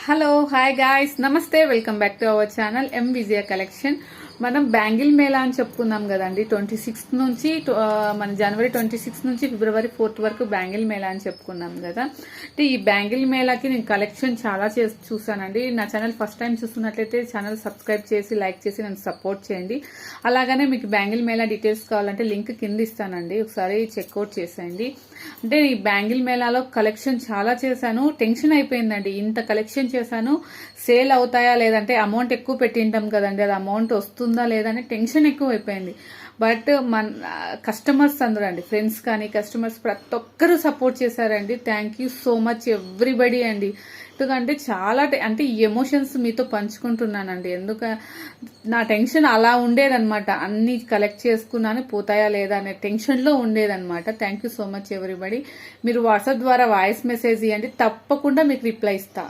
Hello hi guys నమస్తే welcome back to our channel M Vijaya collection. మనం bangle Mela అని చెప్పుకున్నాం కదండి. 26 నుంచి మన జనవరి 26 నుంచి ఫిబ్రవరి 4 వరకు బ్యాంగిల్ మేళా అని చెప్పుకున్నాం కదా. అంటే ఈ బ్యాంగిల్ మేళాకి నేను కలెక్షన్ చాలా చూసానండి. నా ఛానల్ ఫస్ట్ టైం చూస్తున్నట్లయితే ఛానల్ సబ్స్క్రైబ్ చేసి లైక్ చేసి నన్ను సపోర్ట్ చేయండి. అలాగనే మీకు బ్యాంగిల్ మేళా డీటెయిల్స్ కావాలంటే లింక్ కింద ఇస్తానండి, ఒకసారి చెక్అవుట్ చేసేయండి. అంటే ఈ బ్యాంగిల్ మేళాలో కలెక్షన్ చాలా చేశాను, టెన్షన్ అయిపోయిందండి. ఇంత కలెక్షన్ చేశాను, సేల్ అవుతాయా లేదంటే అమౌంట్ ఎక్కువ పెట్టింటాం కదండి, అది అమౌంట్ వస్తుందా లేదా అని టెన్షన్ ఎక్కువ అయిపోయింది. బట్ మన కస్టమర్స్ అందరూ అండి, ఫ్రెండ్స్ కానీ కస్టమర్స్ ప్రతి ఒక్కరూ సపోర్ట్ చేశారండి. Thank you so much everybody అండి. ఎందుకంటే చాలా అంటే ఎమోషన్స్ మీతో పంచుకుంటున్నానండి. నా టెన్షన్ అలా ఉండేదన్నమాట. అన్ని కలెక్ట్ చేసుకున్నాను, పోతాయా లేదా అనే టెన్షన్లో ఉండేదన్నమాట. Thank you so much everybody. మీరు వాట్సాప్ ద్వారా వాయిస్ మెసేజ్ ఇవ్వండి, తప్పకుండా మీకు రిప్లై ఇస్తా.